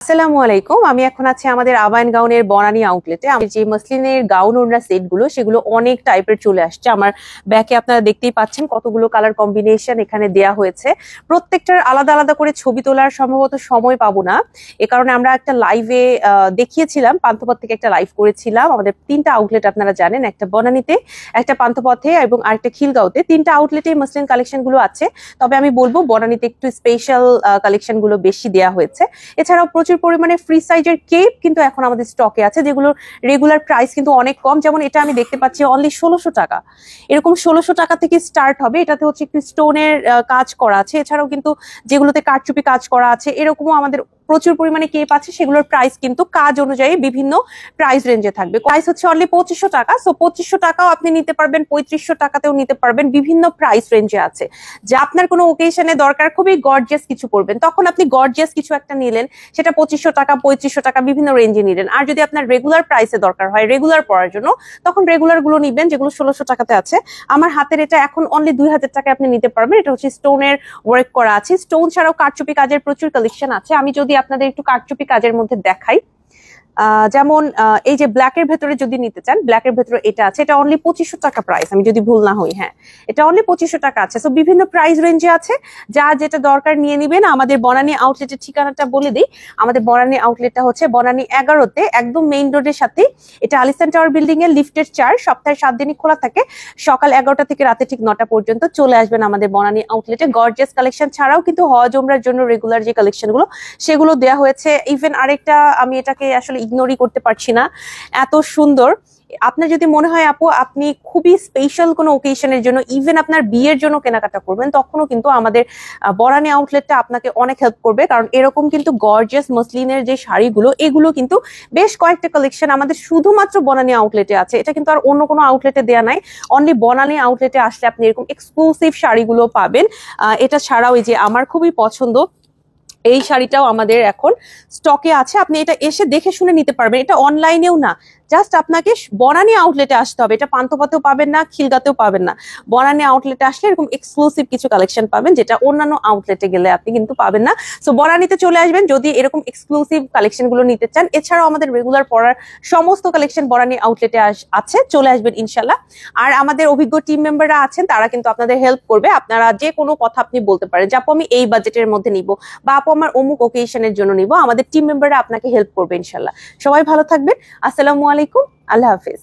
আসসালামু আলাইকুম। আমি এখন আছি আমাদের আবায়ন গাউনের বনানী আউটলেটে। আমি যে মসলিনের গাউন ওড়না সেটগুলো সেগুলো অনেক টাইপের চলে আসছে। আমার ব্যাকে আপনারা দেখতেই পাচ্ছেন কতগুলো কালার কম্বিনেশন এখানে দেয়া হয়েছে। প্রত্যেকটার আলাদা আলাদা করে ছবি তোলার সম্ভবত সময় পাবো না, এ কারণে আমরা একটা লাইভে দেখিয়েছিলাম, পান্থপথ থেকে একটা লাইভ করেছিলাম। আমাদের 3টা আউটলেট আপনারা জানেন, একটা বনানীতে, একটা পান্থপথে এবং আরেকটা খিলগাঁওতে। 3টা আউটলেটে মসলিন কালেকশন গুলো আছে। তবে আমি বলবো বনানীতে একটু স্পেশাল কালেকশন গুলো বেশি দেয়া হয়েছে। এছাড়াও প্রচুর পরিমাণে ফ্রি সাইজের কেপ কিন্তু এখন আমাদের স্টকে আছে, যেগুলোর রেগুলার প্রাইস কিন্তু অনেক কম। যেমন এটা আমি দেখতে পাচ্ছি অনলি 1600 টাকা। এরকম 1600 টাকা থেকে স্টার্ট হবে। এটাতে হচ্ছে একটু স্টোনের কাজ করা আছে। এছাড়াও কিন্তু যেগুলোতে কারচুপি কাজ করা আছে এরকমও আমাদের প্রচুর পরিমাণে কেপ আছে। সেগুলোর প্রাইস কিন্তু কাজ অনুযায়ী বিভিন্ন প্রাইস রেঞ্জে থাকবে। প্রাইস হচ্ছে অনলি 2500 টাকা। সো 2500 টাকাও আপনি নিতে পারবেন, 3500 টাকাতেও নিতে পারবেন। বিভিন্ন প্রাইস রেঞ্জে আছে। যে আপনার কোনো ওকেশনে দরকার খুবই গর্জিয়াস কিছু করবেন, তখন আপনি গর্জিয়াস কিছু একটা নিলেন, সেটা 2500 টাকা 3500 টাকা বিভিন্ন রেঞ্জে নিলেন। আর যদি আপনার রেগুলার প্রাইসে দরকার হয়, রেগুলার পরার জন্য, তখন রেগুলার গুলো নিবেন যেগুলো 1600 টাকাতে আছে। আমার হাতের এটা এখন অনলি 2000 টাকায় আপনি নিতে পারবেন। এটা হচ্ছে স্টোনের ওয়ার্ক করা আছে। স্টোন ছাড়াও কারচুপি কাজের প্রচুর কালেকশন আছে। আমি যদি আপনাদের একটু কারচুপি কাজের মধ্যে দেখাই, যেমন এই যে ব্ল্যাকের ভেতরে যদি নিতে চান, ব্ল্যাকের ভেতরে এটা আছে। এটা অনলি 2500 টাকা প্রাইস, আমি যদি ভুল না হই। হ্যাঁ, এটা অনলি 2500 টাকা আছে। সো বিভিন্ন প্রাইস রেঞ্জে আছে, যা যেটা দরকার নিয়ে নিবেন। আমাদের বনানী আউটলেটের ঠিকানাটা বলে দিই। আমাদের বনানী আউটলেটটা হচ্ছে বনানী 11-তে, একদম মেইন রোডের সাথে। এটা আলিসান টাওয়ার বিল্ডিং এর লিফটের 4। সপ্তাহে 7 দিনই খোলা থাকে, সকাল 11টা থেকে রাতে ঠিক 9টা পর্যন্ত। চলে আসবেন আমাদের বনানী আউটলেটে। গর্জিয়াস কালেকশন ছাড়াও কিন্তু হজ ওমরার জন্য রেগুলার যে কালেকশন গুলো সেগুলো দেওয়া হয়েছে। ইভেন আরেকটা, আমি এটাকে আসলে ইগনোরই করতে পারছি না, এত সুন্দর। আপনার যদি মনে হয় আপু আপনি খুবই স্পেশাল কোনো ওকেশনের জন্য, ইভেন আপনার বিয়ের জন্য কেনাকাটা করবেন, তখনও কিন্তু আমাদের বনানী আউটলেটটা আপনাকে অনেক হেল্প করবে। কারণ এরকম কিন্তু গর্জিয়াস মসলিনের যে শাড়িগুলো, এগুলো কিন্তু বেশ কয়েকটা কালেকশন আমাদের শুধুমাত্র বনানী আউটলেটে আছে। এটা কিন্তু আর অন্য কোনো আউটলেটে দেয়া নাই। অনলি বনানী আউটলেটে আসলে আপনি এরকম এক্সক্লুসিভ শাড়িগুলো পাবেন। এটা ছাড়াও এই যে আমার খুবই পছন্দ এই শাড়িটাও আমাদের এখন স্টকে আছে। আপনি এটা এসে দেখে শুনে নিতে পারবেন। এটা অনলাইনেও না, জাস্ট আপনাকে বনানী আউটলেটে আসতে হবে। এটা পান্থপথেও পাবেন না, খিলগাঁওতেও পাবেন না। বনানী আউটলেটে আসলে এরকম এক্সক্লুসিভ কিছু কালেকশন পাবেন, যেটা অন্যান্য আউটলেটে গেলে আপনি কিন্তু পাবেন না। সো বনানীতে চলে আসবেন যদি এরকম এক্সক্লুসিভ কালেকশন গুলো নিতে চান। এছাড়াও আমাদের রেগুলার পড়ার সমস্ত কালেকশন বনানী আউটলেটে আছে, চলে আসবেন ইনশাল্লাহ। আর আমাদের অভিজ্ঞ টিম মেম্বাররা আছেন, তারা কিন্তু আপনাদের হেল্প করবে। আপনারা যে কোনো কথা আপনি বলতে পারেন যে আপু আমি এই বাজেটের মধ্যে নিব, বা আপু আমার অমুক ওকেশনের জন্য নিব। আমাদের টিম মেম্বাররা আপনাকে হেল্প করবে ইনশাল্লাহ। সবাই ভালো থাকবেন। আসসালামু আলাইকুম, আল্লাহ হাফিজ।